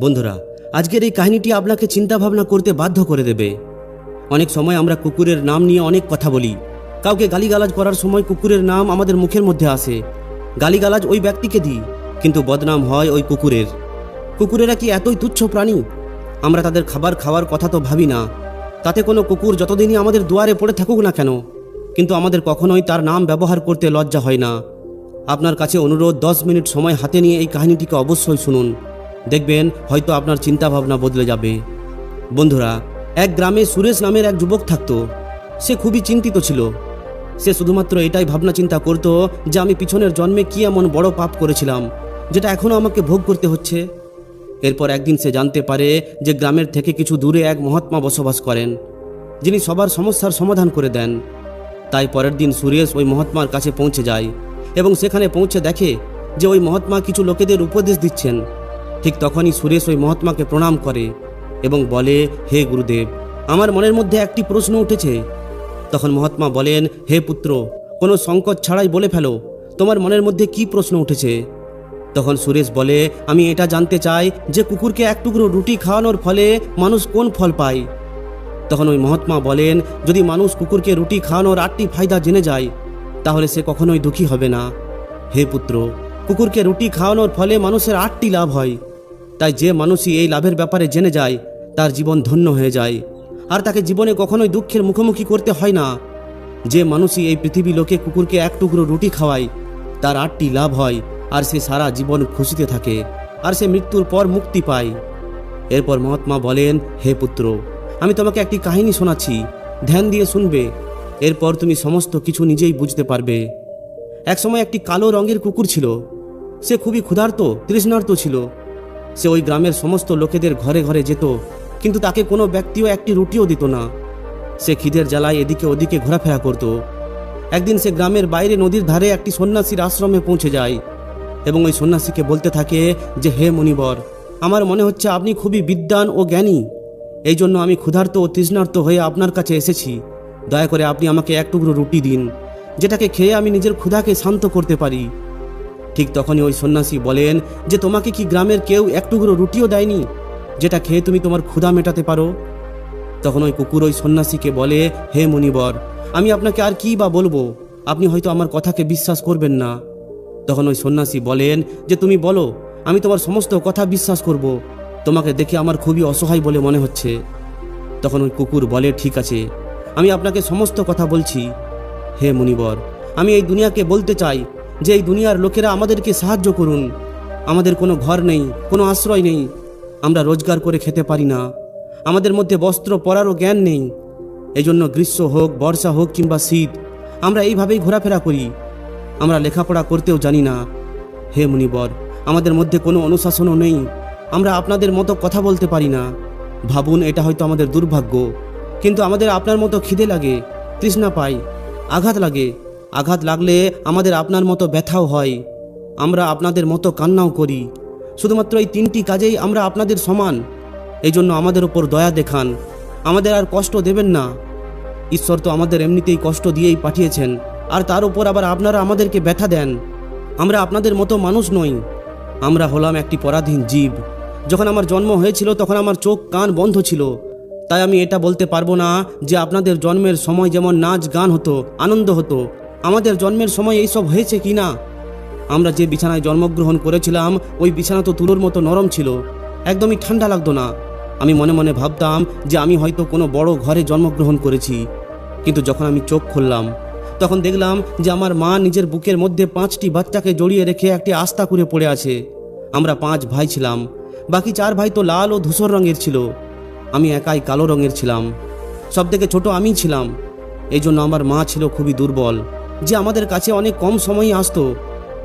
বন্ধুরা, আজকের এই কাহিনীটি আপনাকে চিন্তা ভাবনা করতে বাধ্য করে দেবে। অনেক সময় আমরা কুকুরের নাম নিয়ে অনেক কথা বলি। কাউকে গালিগালাজ করার সময় কুকুরের নাম আমাদের মুখের মধ্যে আসে। গালিগালাজ ওই ব্যক্তিকে দিই, কিন্তু বদনাম হয় ওই কুকুরের। কুকুরেরা কি এতই তুচ্ছ প্রাণী? আমরা তাদের খাবার খাওয়ার কথা তো ভাবি না। তাতে কোনো কুকুর যতদিনই আমাদের দুয়ারে পড়ে থাকুক না কেন, কিন্তু আমাদের কখনোই তার নাম ব্যবহার করতে লজ্জা হয় না। আপনার কাছে অনুরোধ, 10 মিনিট সময় হাতে নিয়ে এই কাহিনীটিকে অবশ্যই শুনুন। দেখবেন হয়তো আপনার চিন্তাভাবনা বদলে যাবে। বন্ধুরা, এক গ্রামে সুরেশ নামের এক যুবক থাকতো। সে খুবই চিন্তিত ছিল। সে শুধুমাত্র এটাই ভাবনা চিন্তা করত যে আমি পিছনের জন্মে কি এমন বড় পাপ করেছিলাম যেটা এখনও আমাকে ভোগ করতে হচ্ছে। এরপর একদিন সে জানতে পারে যে গ্রামের থেকে কিছু দূরে এক মহাত্মা বসবাস করেন, যিনি সবার সমস্যার সমাধান করে দেন। তাই পরের দিন সুরেশ ওই মহাত্মার কাছে পৌঁছে যায় এবং সেখানে পৌঁছে দেখে যে ওই মহাত্মা কিছু লোকেদের উপদেশ দিচ্ছেন। ঠিক তখনই সুরেশ ওই মহাত্মাকে প্রণাম করে এবং বলে, হে গুরুদেব, আমার মনের মধ্যে একটি প্রশ্ন উঠেছে। তখন মহাত্মা বলেন, হে পুত্র, কোনো সংকোচ ছাড়াই বলে ফেলো, তোমার মনের মধ্যে কি প্রশ্ন উঠেছে? তখন সুরেশ বলে, আমি এটা জানতে চাই যে কুকুরকে এক টুকরো রুটি খাওয়ানোর ফলে মানুষ কোন ফল পায়? তখন ওই মহাত্মা বলেন, যদি মানুষ কুকুরকে রুটি খাওয়ানোর 8টি ফায়দা জেনে যায় তাহলে সে কখনোই দুঃখী হবে না। হে পুত্র, কুকুরকে রুটি খাওয়ানোর ফলে মানুষের 8টি লাভ হয়। তাই যে মানুষই এই লাভের ব্যাপারে জেনে যায় তার জীবন ধন্য হয়ে যায়, আর তাকে জীবনে কখনোই দুঃখের মুখোমুখি করতে হয় না। যে মানুষই এই পৃথিবী লোকে কুকুরকে এক টুকরো রুটি খাওয়ায় তার 8টি লাভ হয়, আর সে সারা জীবন খুশিতে থাকে, আর সে মৃত্যুর পর মুক্তি পায়। এরপর মহাত্মা বলেন, হে পুত্র, আমি তোমাকে একটি কাহিনী শোনাচ্ছি, ধ্যান দিয়ে শুনবে। এরপর তুমি সমস্ত কিছু নিজেই বুঝতে পারবে। একসময় একটি কালো রঙের কুকুর ছিল। সে খুবই ক্ষুধার্ত, তৃষ্ণার্ত ছিল। সে ওই গ্রামের সমস্ত লোকেদের ঘরে ঘরে যেত, কিন্তু তাকে কোনো ব্যক্তিও একটি রুটিও দিত না। সে খিদের জ্বালায় এদিকে ওদিকে ঘোরাফেরা করত। একদিন সে গ্রামের বাইরে নদীর ধারে একটি সন্ন্যাসীর আশ্রমে পৌঁছে যায় এবং ওই সন্ন্যাসীকে বলতে থাকে যে, হে মুনিবর, আমার মনে হচ্ছে আপনি খুবই বিদ্বান ও জ্ঞানী। এই জন্য আমি ক্ষুধার্ত ও তৃষ্ণার্ত হয়ে আপনার কাছে এসেছি। দয়া করে আপনি আমাকে এক টুকরো রুটি দিন, যেটাকে খেয়ে আমি নিজের ক্ষুধাকে শান্ত করতে পারি। ঠিক তখনই ওই সন্ন্যাসী বলেন যে, তোমাকে কি গ্রামের কেউ এক টুকরো রুটিও দেয়নি, যেটা খেয়ে তুমি তোমার ক্ষুধা মেটাতে পারো? তখন ওই কুকুর ওই সন্ন্যাসীকে বলে, হে মুনিবর, আমি আপনাকে আর কি বা বলবো, আপনি হয়তো আমার কথাকে বিশ্বাস করবেন না। তখন ওই সন্ন্যাসী বলেন যে, তুমি বলো, আমি তোমার সমস্ত কথা বিশ্বাস করব। তোমাকে দেখে আমার খুবই অসহায় বলে মনে হচ্ছে। তখন ওই কুকুর বলে, ঠিক আছে, আমি আপনাকে সমস্ত কথা বলছি। হে মুনিবর, আমি এই দুনিয়াকে বলতে চাই যে এই দুনিয়ার লোকেরা আমাদেরকে সাহায্য করুন। আমাদের কোনো ঘর নেই, কোনো আশ্রয় নেই, আমরা রোজগার করে খেতে পারি না, আমাদের মধ্যে বস্ত্র পরারও জ্ঞান নেই। এই জন্য গ্রীষ্ম হোক, বর্ষা হোক কিংবা শীত, আমরা এইভাবেই ঘোরাফেরা করি। আমরা লেখাপড়া করতেও জানি না। হে মুনিবর, আমাদের মধ্যে কোনো অনুশাসনও নেই, আমরা আপনাদের মতো কথা বলতে পারি না। ভাবুন, এটা হয়তো আমাদের দুর্ভাগ্য, কিন্তু আমাদের আপনার মতো খিদে লাগে, তৃষ্ণা পাই, আঘাত লাগে। আঘাত লাগলে আমাদের আপনার মতো ব্যথাও হয়, আমরা আপনাদের মতো কান্নাও করি। শুধুমাত্র এই 3টি কাজেই আমরা আপনাদের সমান। এই জন্য আমাদের ওপর দয়া দেখান, আমাদের আর কষ্ট দেবেন না। ঈশ্বর তো আমাদের এমনিতেই কষ্ট দিয়েই পাঠিয়েছেন, আর তার উপর আবার আপনারা আমাদেরকে ব্যথা দেন। আমরা আপনাদের মতো মানুষ নই, আমরা হলাম একটি পরাধীন জীব। যখন আমার জন্ম হয়েছিল তখন আমার চোখ কান বন্ধ ছিল, তাই আমি এটা বলতে পারবো না যে আপনাদের জন্মের সময় যেমন নাচ গান হতো, আনন্দ হতো, আমাদের জন্মের সময় এইসব হয়েছে কি না। আমরা যে বিছানায় জন্মগ্রহণ করেছিলাম ওই বিছানা তো তুলোর মতো নরম ছিল, একদমই ঠান্ডা লাগতো না। আমি মনে মনে ভাবতাম যে আমি হয়তো কোনো বড় ঘরে জন্মগ্রহণ করেছি। কিন্তু যখন আমি চোখ খুললাম তখন দেখলাম যে আমার মা নিজের বুকের মধ্যে 5টি বাচ্চাকে জড়িয়ে রেখে একটি আস্থা করে পড়ে আছে। আমরা 5 ভাই ছিলাম, বাকি 4 ভাই তো লাল ও ধূসর রঙের ছিল, আমি একাই কালো রঙের ছিলাম। সবথেকে ছোট আমিই ছিলাম। এই জন্য আমার মা ছিল খুবই দুর্বল, যে আমাদের কাছে অনেক কম সময়ই আসতো,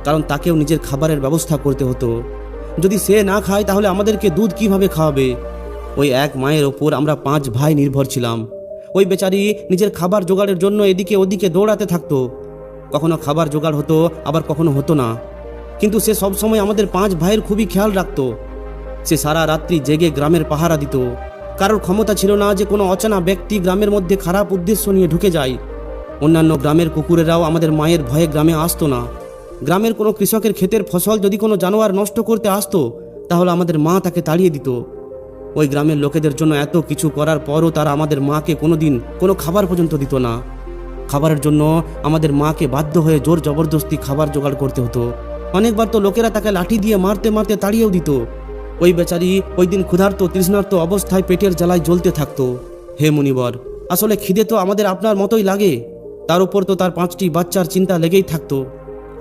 কারণ তাকেও নিজের খাবারের ব্যবস্থা করতে হতো। যদি সে না খায় তাহলে আমাদেরকে দুধ কিভাবে খাওয়াবে? ওই এক মায়ের ওপর আমরা 5 ভাই নির্ভর ছিলাম। ওই বেচারি নিজের খাবার জোগাড়ের জন্য এদিকে ওদিকে দৌড়াতে থাকতো। কখনো খাবার জোগাড় হতো, আবার কখনো হতো না, কিন্তু সে সবসময় আমাদের 5 ভাইয়ের খুবই খেয়াল রাখতো। সে সারা রাত্রি জেগে গ্রামের পাহারা দিত। কারোর ক্ষমতা ছিল না যে কোনো অচেনা ব্যক্তি গ্রামের মধ্যে খারাপ উদ্দেশ্য নিয়ে ঢুকে যায়। অন্যান্য গ্রামের কুকুরেরাও আমাদের মায়ের ভয়ে গ্রামে আসতো না। গ্রামের কোনো কৃষকের ক্ষেতের ফসল যদি কোনো জানোয়ার নষ্ট করতে আসতো তাহলে আমাদের মা তাকে তাড়িয়ে দিত। ওই গ্রামের লোকেদের জন্য এত কিছু করার পরও তারা আমাদের মাকে কোনোদিন কোনো খাবার পর্যন্ত দিত না। খাবারের জন্য আমাদের মাকে বাধ্য হয়ে জোর জবরদস্তি খাবার জোগাড় করতে হতো। অনেকবার তো লোকেরা তাকে লাঠি দিয়ে মারতে মারতে তাড়িয়েও দিত। ওই বেচারি ওই দিন ক্ষুধার্ত তৃষ্ণার্ত অবস্থায় পেটের জ্বালায় জ্বলতে থাকতো। হে মুনিবর, আসলে খিদে তো আমাদের আপনার মতোই লাগে, তার উপর তো তার 5টি বাচ্চার চিন্তা লেগেই থাকতো।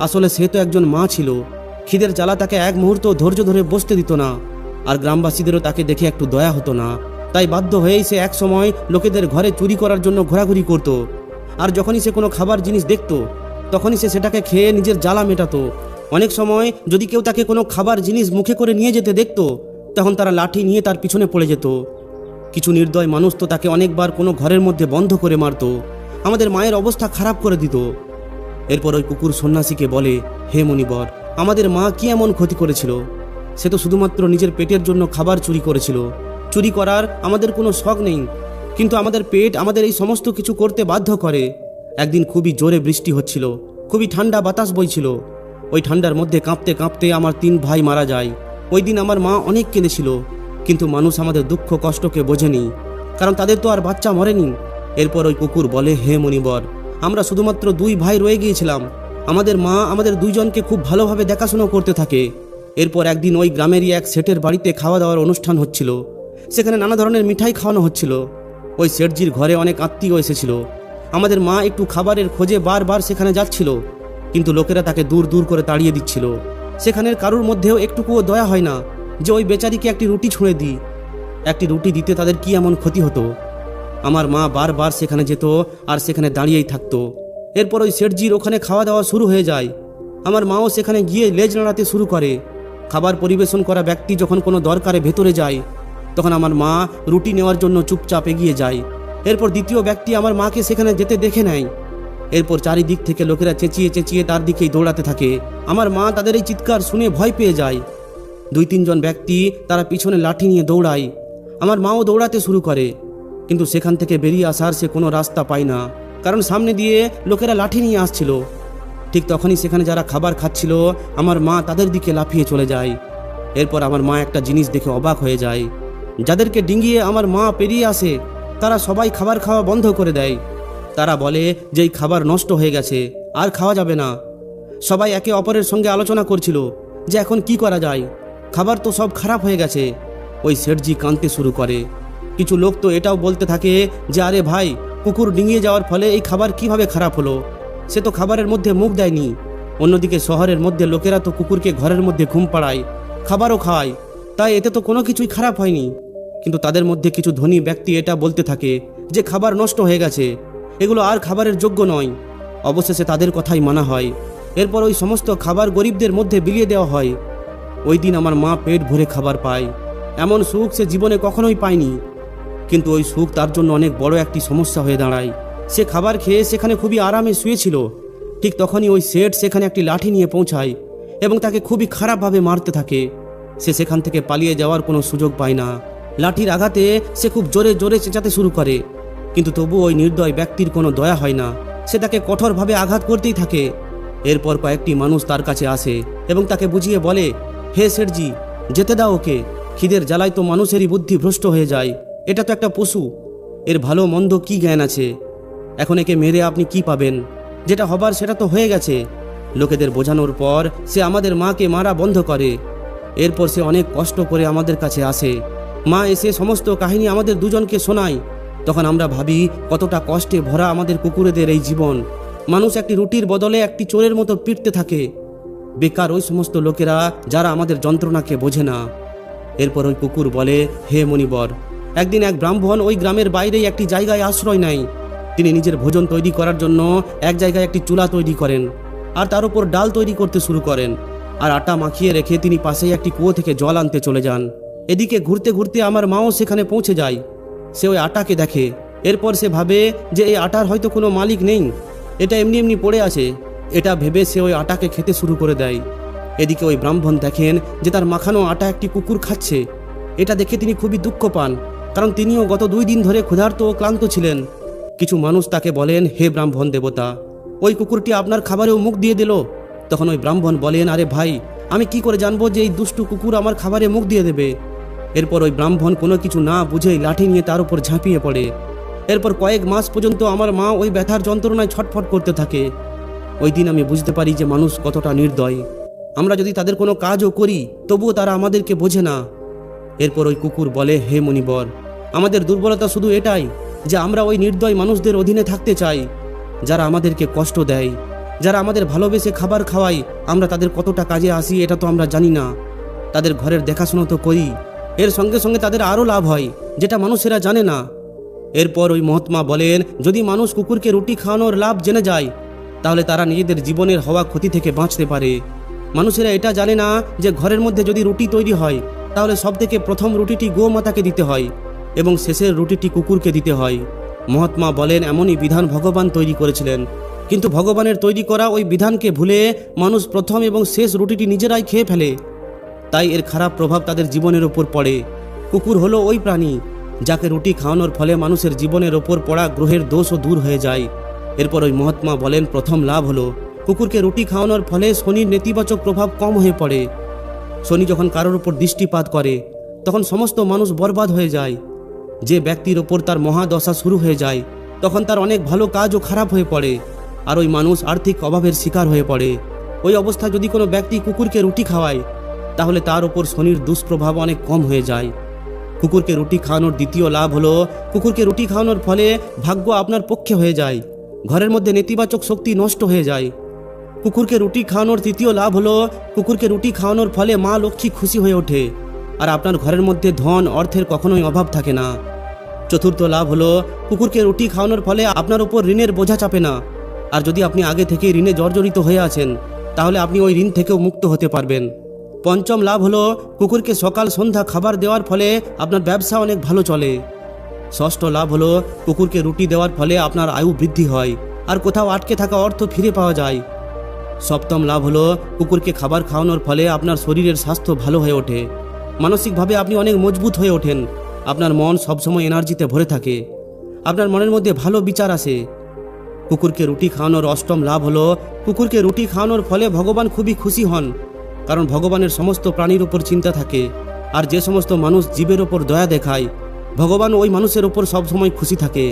আসলে সে তো একজন মা ছিল। খিদের জ্বালা তাকে এক মুহূর্ত ধৈর্য ধরে বসতে দিত না, আর গ্রামবাসীদেরও তাকে দেখে একটু দয়া হতো না। তাই বাধ্য হয়েই সে এক সময় লোকেদের ঘরে চুরি করার জন্য ঘোরাঘুরি করত। আর যখনই সে কোনো খাবার জিনিস দেখত তখনই সে সেটাকে খেয়ে নিজের জ্বালা মেটাতো। অনেক সময় যদি কেউ তাকে কোনো খাবার জিনিস মুখে করে নিয়ে যেতে দেখত, তখন তারা লাঠি নিয়ে তার পিছনে পড়ে যেত। কিছু নির্দয় মানুষ তো তাকে অনেকবার কোনো ঘরের মধ্যে বন্ধ করে মারত, আমাদের মায়ের অবস্থা খারাপ করে দিত। এরপর ওই কুকুর সন্ন্যাসীকে বলে, হে মুনিবর, আমাদের মা কি এমন ক্ষতি করেছিল? সে তো শুধুমাত্র নিজের পেটের জন্য খাবার চুরি করেছিল। চুরি করার আমাদের কোনো শখ নেই, কিন্তু আমাদের পেট আমাদের এই সমস্ত কিছু করতে বাধ্য করে। একদিন খুবই জোরে বৃষ্টি হচ্ছিল, খুবই ঠান্ডা বাতাস বইছিল। ওই ঠান্ডার মধ্যে কাঁপতে কাঁপতে আমার 3 ভাই মারা যায়। ওই দিন আমার মা অনেক কেঁদেছিল, কিন্তু মানুষ আমাদের দুঃখ কষ্টকে বোঝেনি, কারণ তাদের তো আর বাচ্চা মরেনি। এরপর ওই কুকুর বলে, হে মুনিবর, আমরা শুধুমাত্র 2 ভাই রয়ে গিয়েছিলাম। আমাদের মা আমাদের 2 জনকে খুব ভালোভাবে দেখাশোনা করতে থাকে। এরপর একদিন ওই গ্রামেরই এক সেটের বাড়িতে খাওয়া দাওয়ার অনুষ্ঠান হচ্ছিল। সেখানে নানা ধরনের মিঠাই খাওয়ানো হচ্ছিল। ওই সেটজির ঘরে অনেক আত্মীয় এসেছিল। আমাদের মা একটু খাবারের খোঁজে বারবার সেখানে যাচ্ছিল, কিন্তু লোকেরা তাকে দূর দূর করে তাড়িয়ে দিচ্ছিল। সেখানের কারুর মধ্যেও একটুকুও দয়া হয় না যে ওই বেচারিকে একটি রুটি ছুঁড়ে দিই। একটি রুটি দিতে তাদের কি এমন ক্ষতি হতো? আমার মা বারবার সেখানে যেত আর সেখানে দাঁড়িয়েই থাকতো। এরপর ওই সেটজির ওখানে খাওয়া দাওয়া শুরু হয়ে যায়। আমার মাও সেখানে গিয়ে লেজ নাড়াতে শুরু করে। খাবার পরিবেশন করা ব্যক্তি যখন কোনো দরকারে ভেতরে যায়, তখন আমার মা রুটি নেওয়ার জন্য চুপচাপ এগিয়ে যায়। এরপর দ্বিতীয় ব্যক্তি আমার মাকে সেখানে যেতে দেখে নেয়। এরপর চারিদিক থেকে লোকেরা চেঁচিয়ে চেঁচিয়ে তার দিকেই দৌড়াতে থাকে। আমার মা তাদের এই চিৎকার শুনে ভয় পেয়ে যায়। 2-3 জন ব্যক্তি তারা পিছনে লাঠি নিয়ে দৌড়ায়। আমার মাও দৌড়াতে শুরু করে, কিন্তু সেখান থেকে বেরিয়ে আসার সে কোনো রাস্তা পায় না, কারণ সামনে দিয়ে লোকেরা লাঠি নিয়ে আসছিল। ঠিক তখনই সেখানে যারা খাবার খাচ্ছিল, আমার মা তাদের দিকে লাফিয়ে চলে যায়। এরপর আমার মা একটা জিনিস দেখে অবাক হয়ে যায়। যাদেরকে ডিঙিয়ে আমার মা পেরিয়ে আসে, তারা সবাই খাবার খাওয়া বন্ধ করে দেয়। তারা বলে যে এই খাবার নষ্ট হয়ে গেছে, আর খাওয়া যাবে না। সবাই একে অপরের সঙ্গে আলোচনা করছিল যে এখন কি করা যায়, খাবার তো সব খারাপ হয়ে গেছে। ওই সেটজি কাঁদতে শুরু করে। কিছু লোক তো এটাও বলতে থাকে যে আরে ভাই, কুকুর ডিঙিয়ে যাওয়ার ফলে এই খাবার কিভাবে খারাপ হলো? সে তো খাবারের মধ্যে মুখ দেয়নি। অন্যদিকে শহরের মধ্যে লোকেরা তো কুকুরকে ঘরের মধ্যে ঘুম পাড়ায়, খাবারও খাওয়ায়, তাই এতে তো কোনো কিছুই খারাপ হয়নি। কিন্তু তাদের মধ্যে কিছু ধনী ব্যক্তি এটা বলতে থাকে যে খাবার নষ্ট হয়ে গেছে, এগুলো আর খাবারের যোগ্য নয়। অবশেষে তাদের কথাই মানা হয়। এরপর ওই সমস্ত খাবার গরিবদের মধ্যে বিলিয়ে দেওয়া হয়। ওই দিন আমার মা পেট ভরে খাবার পায়। এমন সুখ সে জীবনে কখনোই পায়নি। কিন্তু ওই সুখ তার জন্য অনেক বড় একটি সমস্যা হয়ে দাঁড়ায়। সে খাবার খেয়ে সেখানে খুবই আরামে শুয়েছিল। ঠিক তখনই ওই সেট সেখানে একটি লাঠি নিয়ে পৌঁছায় এবং তাকে খুবই খারাপভাবে মারতে থাকে। সে সেখান থেকে পালিয়ে যাওয়ার কোনো সুযোগ পায় না। লাঠির আঘাতে সে খুব জোরে জোরে চেঁচাতে শুরু করে, কিন্তু তবু ওই নির্দয় ব্যক্তির কোনো দয়া হয় না। সে তাকে কঠোরভাবে আঘাত করতেই থাকে। এরপর কয়েকটি মানুষ তার কাছে আসে এবং তাকে বুঝিয়ে বলে, হে সেটজি, যেতে দাও ওকে। খিদের জ্বালায় তো মানুষেরই বুদ্ধি ভ্রষ্ট হয়ে যায়। এটা তো একটা পশু, এর ভালো মন্দ কি জ্ঞান আছে? এখন একে মেরে আপনি কি পাবেন? যেটা হবার সেটা তো হয়ে গেছে। লোকেদের বোঝানোর পর সে আমাদের মাকে মারা বন্ধ করে। এরপর সে অনেক কষ্ট করে আমাদের কাছে আসে। মা এসে সমস্ত কাহিনী আমাদের 2 জনকে শোনায়। তখন আমরা ভাবি কতটা কষ্টে ভরা আমাদের কুকুরেদের এই জীবন। মানুষ একটি রুটির বদলে একটি চোরের মতো পিটতে থাকে। বেকার ওই সমস্ত লোকেরা যারা আমাদের যন্ত্রণাকে বোঝে না। এরপর ওই কুকুর বলে, হে মুনিবর, একদিন এক ব্রাহ্মণ ওই গ্রামের বাইরেই একটি জায়গায় আশ্রয় নেয়। তিনি নিজের ভোজন তৈরি করার জন্য এক জায়গায় একটি চুলা তৈরি করেন আর তার উপর ডাল তৈরি করতে শুরু করেন, আর আটা মাখিয়ে রেখে তিনি পাশেই একটি কুয়ো থেকে জল আনতে চলে যান। এদিকে ঘুরতে ঘুরতে আমার মাও সেখানে পৌঁছে যায়। সে ওই আটাকে দেখে। এরপর সে ভাবে যে এই আটার হয়তো কোনো মালিক নেই, এটা এমনি এমনি পড়ে আছে। এটা ভেবে সে ওই আটাকে খেতে শুরু করে দেয়। এদিকে ওই ব্রাহ্মণ দেখেন যে তার মাখানো আটা একটি কুকুর খাচ্ছে। এটা দেখে তিনি খুবই দুঃখ পান, কারণ তিনিও গত 2 দিন ধরে ক্ষুধার্ত ও ক্লান্ত ছিলেন। কিছু মানুষ তাকে বলেন, হে ব্রাহ্মণ দেবতা, ওই কুকুরটি আপনার খাবারেও মুখ দিয়ে দিল। তখন ওই ব্রাহ্মণ বলেন, আরে ভাই, আমি কি করে জানবো যে এই দুষ্টু কুকুর আমার খাবারে মুখ দিয়ে দেবে? এরপর ওই ব্রাহ্মণ কোনো কিছু না বুঝেই লাঠি নিয়ে তার উপর ঝাঁপিয়ে পড়ে। এরপর কয়েক মাস পর্যন্ত আমার মা ওই ব্যথার যন্ত্রণায় ছটফট করতে থাকে। ওই দিন আমি বুঝতে পারি যে মানুষ কতটা নির্দয়। আমরা যদি তাদের কোনো কাজও করি তবুও তারা আমাদেরকে বোঝে না। এরপর ওই কুকুর বলে, হে মুনিবর, আমাদের দুর্বলতা শুধু এটাই যে আমরা ওই নির্দয় মানুষদের অধীনে থাকতে চাই, যারা আমাদেরকে কষ্ট দেয়, যারা আমাদের ভালোবেসে খাবার খাওয়ায়। আমরা তাদের কতটা কাজে আসি এটা তো আমরা জানি না। তাদের ঘরের দেখাশোনা তো করি, এর সঙ্গে সঙ্গে তাদের আরও লাভ হয় যেটা মানুষেরা জানে না। এরপর ওই মহাত্মা বলেন, যদি মানুষ কুকুরকে রুটি খাওয়ানোর লাভ জেনে যায় তাহলে তারা নিজেদের জীবনের হওয়া ক্ষতি থেকে বাঁচতে পারে। মানুষেরা এটা জানে না যে ঘরের মধ্যে যদি রুটি তৈরি হয় তাহলে সবথেকে প্রথম রুটিটি গোমাতাকে দিতে হয় এবং শেষের রুটিটি কুকুরকে দিতে হয়। মহাত্মা বলেন, এমনই বিধান ভগবান তৈরি করেছিলেন, কিন্তু ভগবানের তৈরি করা ওই বিধানকে ভুলে মানুষ প্রথম এবং শেষ রুটিটি নিজেরাই খেয়ে ফেলে। তাই এর খারাপ প্রভাব তাদের জীবনের ওপর পড়ে। কুকুর হলো ওই প্রাণী যাকে রুটি খাওয়ানোর ফলে মানুষের জীবনের ওপর পড়া গ্রহের দোষও দূর হয়ে যায়। এরপর ওই মহাত্মা বলেন, প্রথম লাভ হলো কুকুরকে রুটি খাওয়ানোর ফলে শনির নেতিবাচক প্রভাব কম হয়ে পড়ে। শনি যখন কারোর উপর দৃষ্টিপাত করে তখন সমস্ত মানুষ বরবাদ হয়ে যায়। যে ব্যক্তির ওপর তার মহাদশা শুরু হয়ে যায় তখন তার অনেক ভালো কাজও খারাপ হয়ে পড়ে, আর ওই মানুষ আর্থিক অভাবের শিকার হয়ে পড়ে। ওই অবস্থায় যদি কোনো ব্যক্তি কুকুরকে রুটি খাওয়ায় তাহলে তার ওপর শনির দুষ্প্রভাব অনেক কম হয়ে যায়। কুকুরকে রুটি খাওয়ানোর দ্বিতীয় লাভ হলো কুকুরকে রুটি খাওয়ানোর ফলে ভাগ্য আপনার পক্ষে হয়ে যায়, ঘরের মধ্যে নেতিবাচক শক্তি নষ্ট হয়ে যায়। কুকুরকে রুটি খাওয়ানোর তৃতীয় লাভ হলো কুকুরকে রুটি খাওয়ানোর ফলে মা লক্ষ্মী খুশি হয়ে ওঠে আর আপনার ঘরের মধ্যে ধন অর্থের কখনোই অভাব থাকে না। চতুর্থ লাভ হলো কুকুরকে রুটি খাওয়ানোর ফলে আপনার উপর ঋণের বোঝা চাপে না, আর যদি আপনি আগে থেকে ঋণে জর্জরিত হয়ে আছেন তাহলে আপনি ওই ঋণ থেকেও মুক্ত হতে পারবেন। পঞ্চম লাভ হলো কুকুরকে সকাল সন্ধ্যা খাবার দেওয়ার ফলে আপনার ব্যবসা অনেক ভালো চলে। ষষ্ঠ লাভ হলো কুকুরকে রুটি দেওয়ার ফলে আপনার আয়ু বৃদ্ধি হয় আর কোথাও আটকে থাকা অর্থ ফিরে পাওয়া যায়। সপ্তম লাভ হলো কুকুরকে খাবার খাওয়ানোর ফলে আপনার শরীরের স্বাস্থ্য ভালো হয়ে ওঠে, মানসিকভাবে আপনি অনেক মজবুত হয়ে ওঠেন, আপনার মন সবসময় এনার্জিতে ভরে থাকে, আপনার মনের মধ্যে ভালো বিচার আসে। কুকুরকে রুটি খাওয়ানোর অষ্টম লাভ হলো কুকুরকে রুটি খাওয়ানোর ফলে ভগবান খুবই খুশি হন, কারণ ভগবানের সমস্ত প্রাণীর উপর চিন্তা থাকে, আর যে সমস্ত মানুষ জীবের ওপর দয়া দেখায় ভগবান ওই মানুষের ওপর সবসময় খুশি থাকে।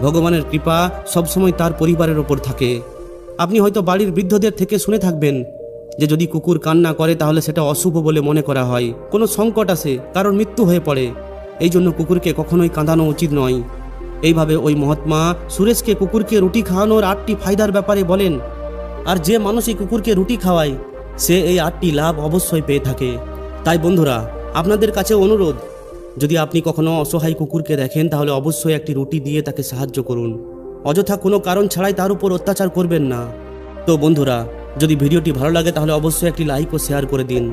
ভগবানের কৃপা সবসময় তার পরিবারের ওপর থাকে। আপনি হয়তো বাড়ির বৃদ্ধদের থেকে শুনে থাকবেন যে যদি কুকুর কান্না করে তাহলে সেটা অশুভ বলে মনে করা হয়, কোনো সংকট আসে, কারোর মৃত্যু হয়ে পড়ে, এই জন্য কুকুরকে কখনোই কাঁদানো উচিত নয়। এইভাবে ওই মহাত্মা সুরেশকে কুকুরকে রুটি খাওয়ানোর 8টি ফায়দার ব্যাপারে বলেন, আর যে মানুষ এই কুকুরকে রুটি খাওয়ায় সে এই 8টি লাভ অবশ্যই পেয়ে থাকে। তাই বন্ধুরা, আপনাদের কাছে অনুরোধ, যদি আপনি কখনো অসহায় কুকুরকে দেখেন তাহলে অবশ্যই একটি রুটি দিয়ে তাকে সাহায্য করুন, অযথা কোনো কারণ ছাড়াই তার উপর অত্যাচার করবেন না। তো বন্ধুরা, যদি ভিডিওটি ভালো লাগে তাহলে অবশ্যই একটি লাইক ও শেয়ার করে দিন।